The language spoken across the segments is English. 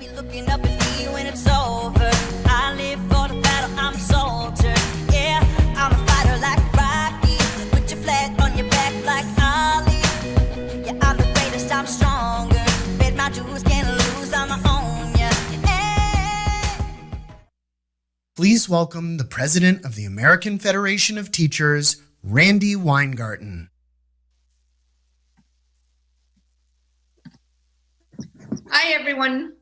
be looking up at me when it's over. I live for the battle, I'm a soldier. Yeah, I'm a fighter like Rocky. Put your flag on your back like Ali. Yeah, I'm the greatest, I'm stronger. Bet my dues, can't lose, I'ma own ya. Hey. Please welcome the President of the American Federation of Teachers, Randy Weingarten. Hi, everyone.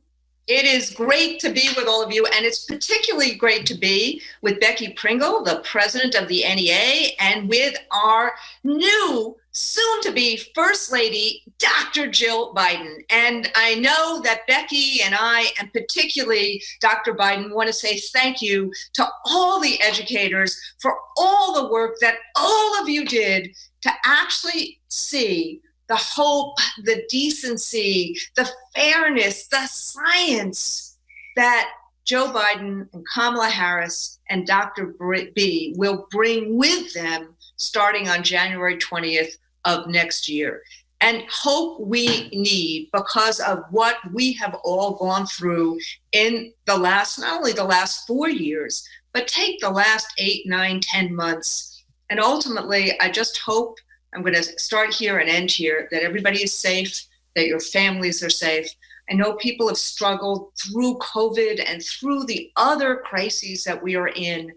It is great to be with all of you, and it's particularly great to be with Becky Pringle, the president of the NEA, and with our new, soon-to-be First Lady, Dr. Jill Biden. And I know that Becky and I, and particularly Dr. Biden, want to say thank you to all the educators for all the work that all of you did to actually see the hope, the decency, the fairness, the science that Joe Biden and Kamala Harris and Dr. B will bring with them starting on January 20th of next year. And hope we need because of what we have all gone through in the last, not only the last 4 years, but take the last 8, 9, 10 months. And ultimately, I just hope, I'm going to start here and end here, that everybody is safe, that your families are safe. I know people have struggled through COVID and through the other crises that we are in,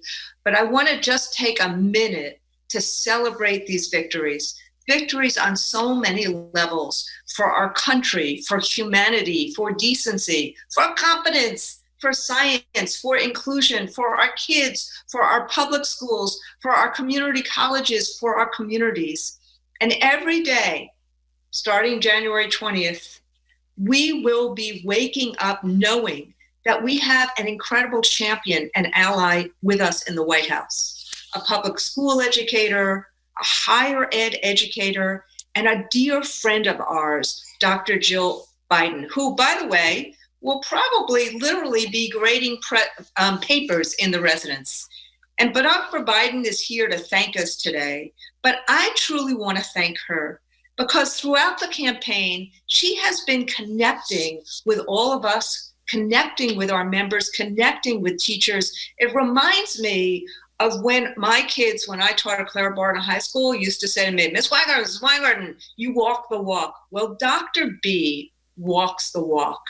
but I want to just take a minute to celebrate these victories. Victories on so many levels for our country, for humanity, for decency, for competence, for science, for inclusion, for our kids, for our public schools, for our community colleges, for our communities. And every day, starting January 20th, we will be waking up knowing that we have an incredible champion and ally with us in the White House, a public school educator, a higher ed educator, and a dear friend of ours, Dr. Jill Biden, who, by the way, will probably literally be grading papers in the residence. And Dr. Biden is here to thank us today, but I truly want to thank her because throughout the campaign, she has been connecting with all of us, connecting with our members, connecting with teachers. It reminds me of when my kids, when I taught at Clara Barton High School, used to say to me, Miss Weingarten, you walk the walk. Well, Dr. B walks the walk.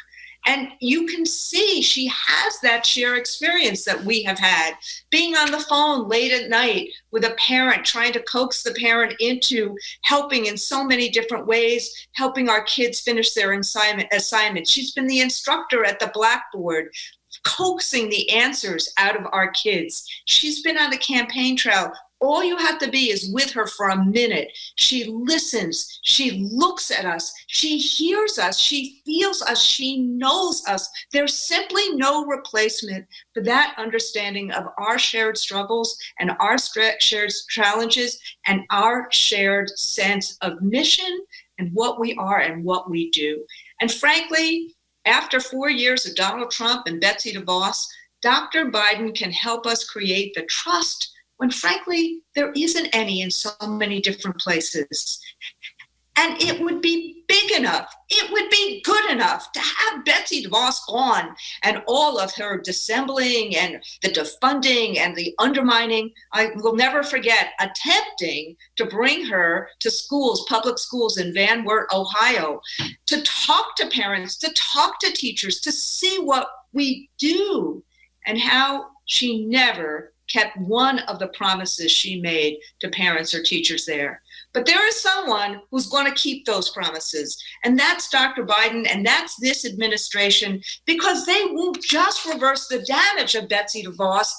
And you can see she has that shared experience that we have had, being on the phone late at night with a parent, trying to coax the parent into helping in so many different ways, helping our kids finish their assignment. She's been the instructor at the blackboard, coaxing the answers out of our kids. She's been on the campaign trail. All you have to be is with her for a minute. She listens, she looks at us, she hears us, she feels us, she knows us. There's simply no replacement for that understanding of our shared struggles and our shared challenges and our shared sense of mission and what we are and what we do. And frankly, after 4 years of Donald Trump and Betsy DeVos, Dr. Biden can help us create the trust when frankly, there isn't any in so many different places. And it would be big enough, it would be good enough to have Betsy DeVos gone and all of her dissembling and the defunding and the undermining. I will never forget attempting to bring her to schools, public schools in Van Wert, Ohio, to talk to parents, to talk to teachers, to see what we do and how she never kept one of the promises she made to parents or teachers there. But there is someone who's going to keep those promises, and that's Dr. Biden, and that's this administration, because they won't just reverse the damage of Betsy DeVos.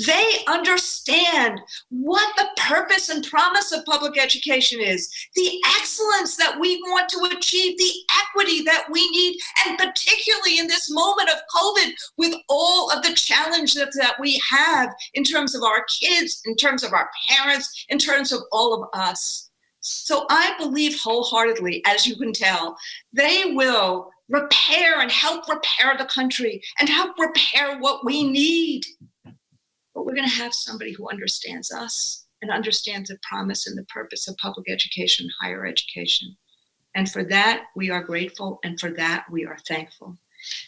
They understand what the purpose and promise of public education is, the excellence that we want to achieve, the equity that we need, and particularly in this moment of COVID, with all of the challenges that we have in terms of our kids, in terms of our parents, in terms of all of us. So I believe wholeheartedly, as you can tell, they will repair and help repair the country and help repair what we need. But we're going to have somebody who understands us and understands the promise and the purpose of public education, higher education. And for that, we are grateful, and for that, we are thankful.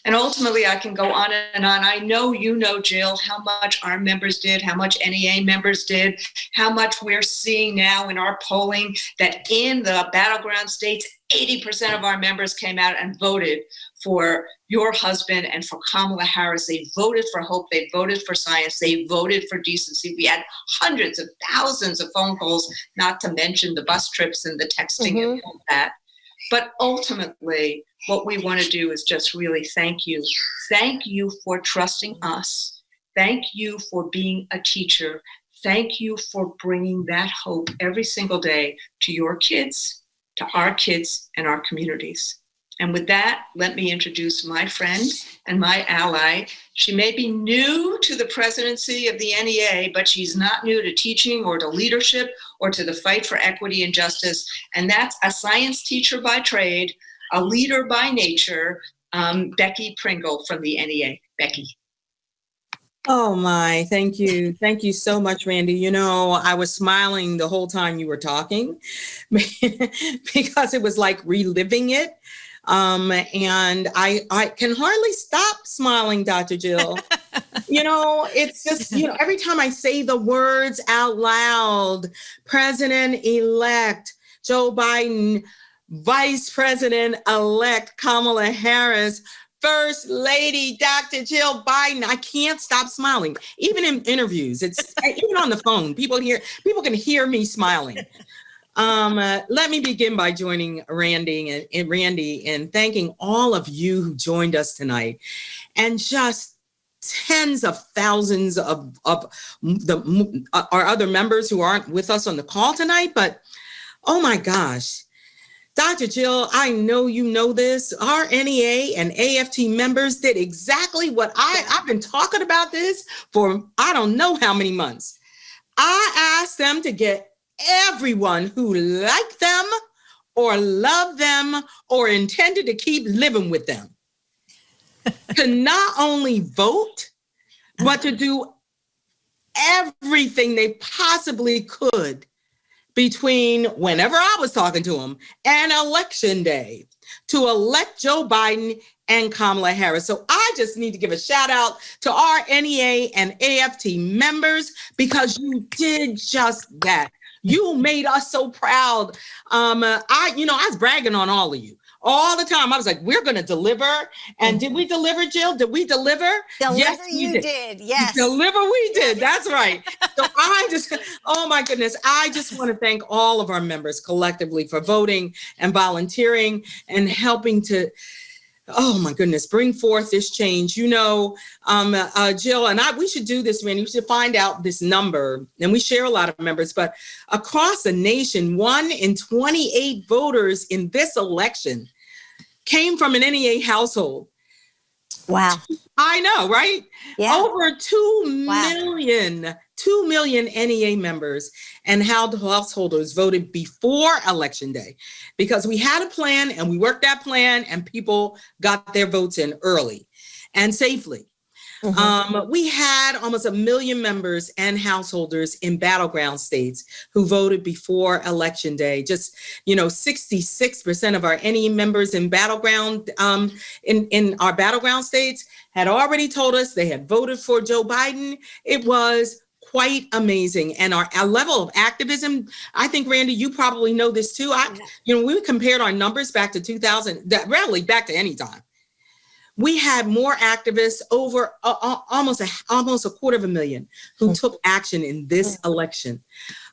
And ultimately, I can go on and on. I know you know, Jill, how much our members did, how much NEA members did, how much we're seeing now in our polling that in the battleground states, 80% of our members came out and voted for your husband and for Kamala Harris. They voted for hope. They voted for science. They voted for decency. We had hundreds of thousands of phone calls, not to mention the bus trips and the texting and all that. But ultimately, what we want to do is just really thank you. Thank you for trusting us. Thank you for being a teacher. Thank you for bringing that hope every single day to your kids, to our kids, and our communities. And with that, let me introduce my friend and my ally. She may be new to the presidency of the NEA, but she's not new to teaching or to leadership or to the fight for equity and justice. And that's a science teacher by trade, a leader by nature, Becky Pringle from the NEA. Becky. Oh my, thank you. Thank you so much, Randy. You know, I was smiling the whole time you were talking because it was like reliving it. And I can hardly stop smiling, Dr. Jill. You know, it's just, you know, every time I say the words out loud, President-elect Joe Biden, Vice President-elect Kamala Harris, First Lady Dr. Jill Biden, I can't stop smiling. Even in interviews, it's even on the phone, people can hear me smiling. Let me begin by joining Randy and thanking all of you who joined us tonight, and just tens of thousands of our other members who aren't with us on the call tonight. But oh my gosh, Dr. Jill, I know you know this. Our NEA and AFT members did exactly what I've been talking about this for I don't know how many months. I asked them to get everyone who liked them or loved them or intended to keep living with them to not only vote, but to do everything they possibly could between whenever I was talking to them and election day to elect Joe Biden and Kamala Harris. So I just need to give a shout out to our NEA and AFT members because you did just that. You made us so proud. I was bragging on all of you all the time. I was like, we're going to deliver. And did we deliver, Jill? Did we deliver? Yes, you did. Yes. Deliver we did. That's right. So oh my goodness. I just want to thank all of our members collectively for voting and volunteering and helping to, oh my goodness, bring forth this change. You know, Jill and we should do this, Randy. We should find out this number, and we share a lot of members, but across the nation, 1 in 28 voters in this election came from an NEA household. Wow. I know, right? Yeah. Over 2 million NEA members and householders voted before Election Day because we had a plan and we worked that plan and people got their votes in early and safely. We had almost 1 million members and householders in battleground states who voted before Election Day. Just, 66% of our NEA members in battleground, in our battleground states had already told us they had voted for Joe Biden. It was quite amazing. And our level of activism, I think, Randy, you probably know this too. We compared our numbers back to 2000, rarely back to any time. We had more activists, over almost 250,000 who took action in this election.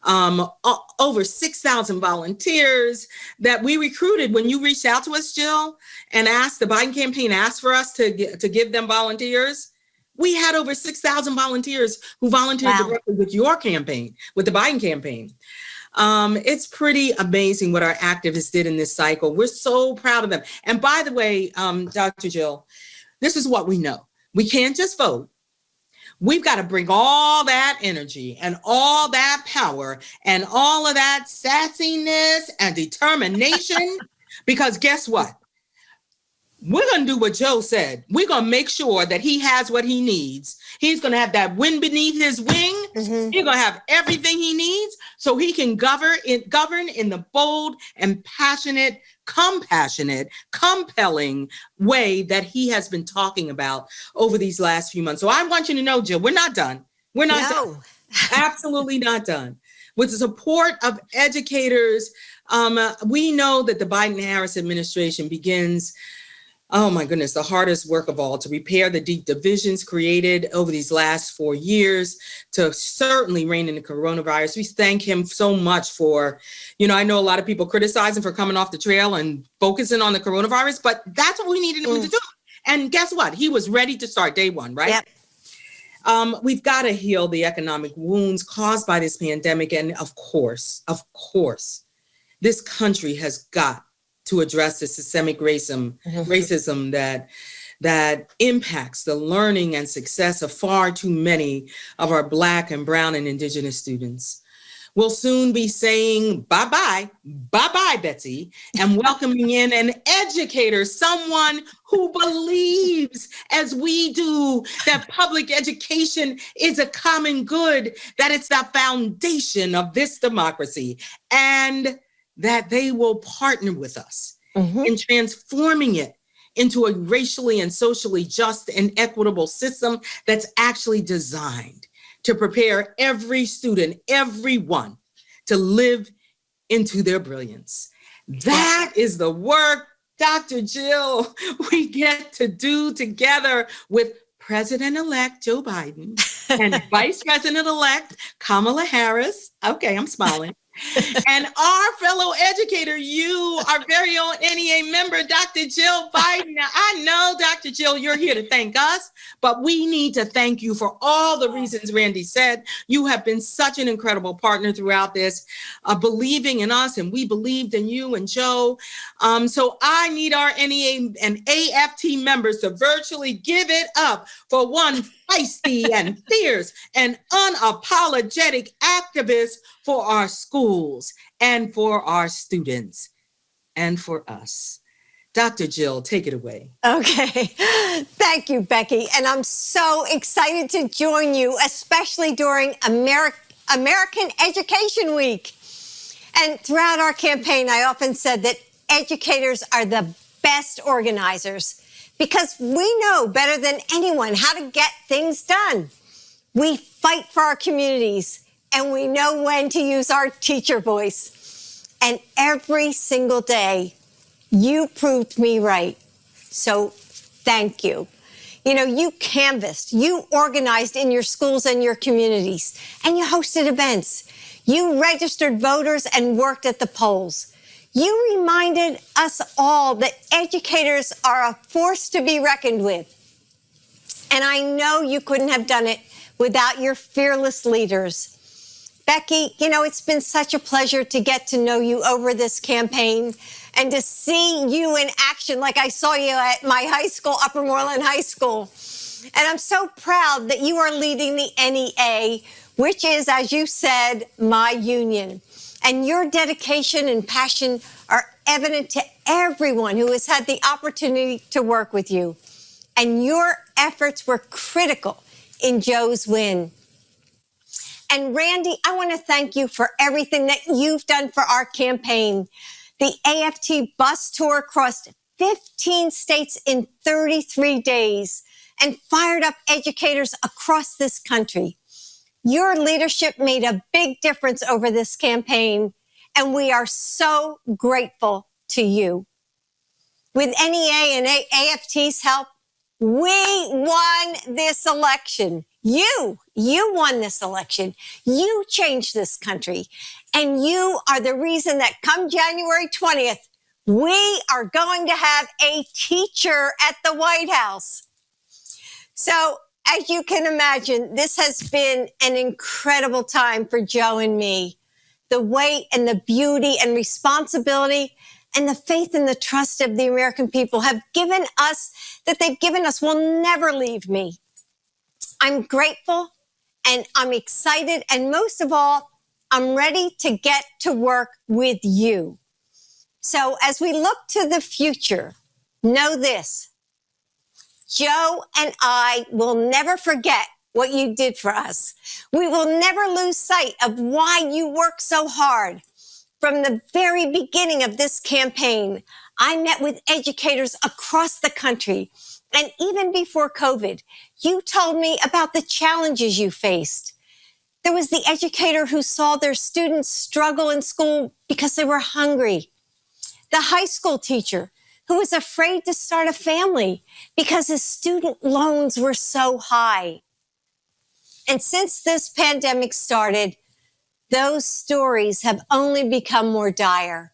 Over 6,000 volunteers that we recruited. When you reached out to us, Jill, and asked, the Biden campaign asked for us to give them volunteers. We had over 6,000 volunteers who volunteered directly with your campaign, with the Biden campaign. It's pretty amazing what our activists did in this cycle. We're so proud of them. And by the way, Dr. Jill, this is what we know. We can't just vote. We've got to bring all that energy and all that power and all of that sassiness and determination, because guess what? we're going to do what Joe said. We're going to make sure that he has what he needs. He's going to have that wind beneath his wing. Mhm. He's going to have everything he needs so he can govern in the bold and passionate, compassionate, compelling way that he has been talking about over these last few months. So I want you to know, Jill, we're not done. We're not done. No. Absolutely not done. With the support of educators, we know that the Biden-Harris administration begins, oh my goodness, the hardest work of all, to repair the deep divisions created over these last 4 years, to certainly rein in the coronavirus. We thank him so much for, I know a lot of people criticize him for coming off the trail and focusing on the coronavirus, but that's what we needed him to do. And guess what? He was ready to start day one, right? Yep. We've got to heal the economic wounds caused by this pandemic. And of course, this country has got to address the systemic racism that impacts the learning and success of far too many of our Black and Brown and Indigenous students. We'll soon be saying bye-bye, Betsy, and welcoming in an educator, someone who believes, as we do, that public education is a common good, that it's the foundation of this democracy, and that they will partner with us in transforming it into a racially and socially just and equitable system that's actually designed to prepare every student, everyone, to live into their brilliance. That is the work, Dr. Jill, we get to do together with President-elect Joe Biden and Vice President-elect Kamala Harris. Okay, I'm smiling. And our fellow educator, you, our very own NEA member, Dr. Jill Biden. Now, I know, Dr. Jill, you're here to thank us, but we need to thank you for all the reasons Randy said. You have been such an incredible partner throughout this, believing in us, and we believed in you and Joe. So I need our NEA and AFT members to virtually give it up for one feisty and fierce and unapologetic activist for our schools and for our students and for us. Dr. Jill, take it away. Okay. Thank you, Becky. And I'm so excited to join you, especially during American Education Week. And throughout our campaign, I often said that educators are the best organizers because we know better than anyone how to get things done. We fight for our communities, and we know when to use our teacher voice. And every single day, you proved me right. So thank you. You canvassed, you organized in your schools and your communities, and you hosted events. You registered voters and worked at the polls. You reminded us all that educators are a force to be reckoned with. And I know you couldn't have done it without your fearless leaders. Becky, it's been such a pleasure to get to know you over this campaign and to see you in action like I saw you at my high school, Upper Moreland High School. And I'm so proud that you are leading the NEA, which is, as you said, my union. And your dedication and passion are evident to everyone who has had the opportunity to work with you. And your efforts were critical in Joe's win. And Randy, I want to thank you for everything that you've done for our campaign. The AFT bus tour crossed 15 states in 33 days and fired up educators across this country. Your leadership made a big difference over this campaign, and we are so grateful to you. With NEA and AFT's help, we won this election. You won this election. You changed this country. And you are the reason that come January 20th, we are going to have a teacher at the White House. So, as you can imagine, this has been an incredible time for Joe and me. The weight and the beauty and responsibility and the faith and the trust of the American people have given us, that they've given us, will never leave me. I'm grateful and I'm excited. And most of all, I'm ready to get to work with you. So as we look to the future, know this. Joe and I will never forget what you did for us. We will never lose sight of why you work so hard. From the very beginning of this campaign, I met with educators across the country. And even before COVID, you told me about the challenges you faced. There was the educator who saw their students struggle in school because they were hungry. The high school teacher who was afraid to start a family because his student loans were so high. And since this pandemic started, those stories have only become more dire.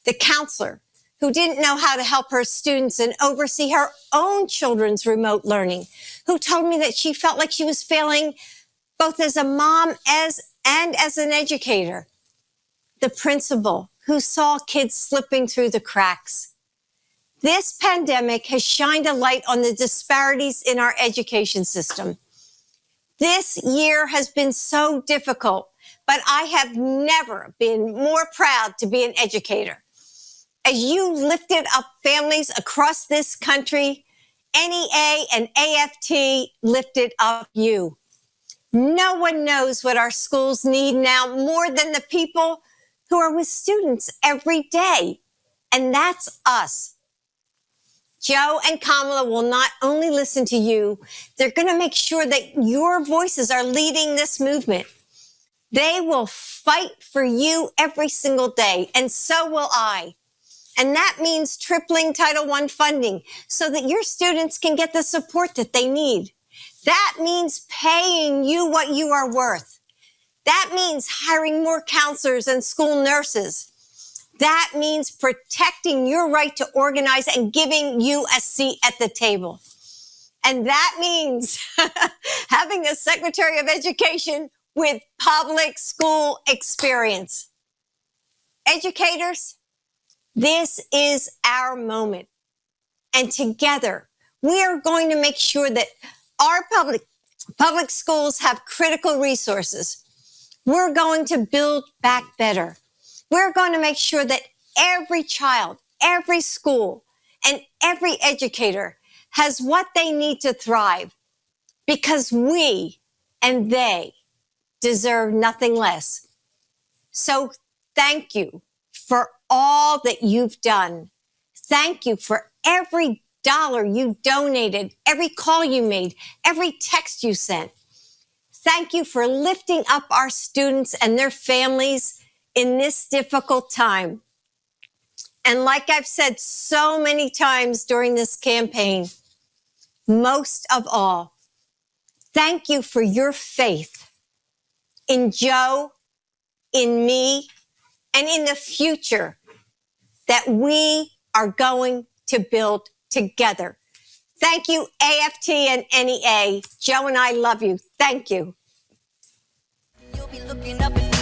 The counselor who didn't know how to help her students and oversee her own children's remote learning, who told me that she felt like she was failing both as a mom and as an educator. The principal who saw kids slipping through the cracks. This pandemic has shined a light on the disparities in our education system. This year has been so difficult, but I have never been more proud to be an educator. As you lifted up families across this country, NEA and AFT lifted up you. No one knows what our schools need now more than the people who are with students every day, and that's us. Joe and Kamala will not only listen to you, they're going to make sure that your voices are leading this movement. They will fight for you every single day, and so will I. And that means tripling Title I funding so that your students can get the support that they need. That means paying you what you are worth. That means hiring more counselors and school nurses. That means protecting your right to organize and giving you a seat at the table. And that means having a Secretary of Education with public school experience. Educators, this is our moment. And together, we are going to make sure that our public schools have critical resources. We're going to build back better. We're going to make sure that every child, every school, and every educator has what they need to thrive, because we and they deserve nothing less. So thank you for all that you've done. Thank you for every dollar you donated, every call you made, every text you sent. Thank you for lifting up our students and their families in this difficult time. And like I've said so many times during this campaign, most of all, thank you for your faith in Joe, in me, and in the future that we are going to build together. Thank you, AFT and NEA. Joe and I love you. Thank you. You'll be looking up and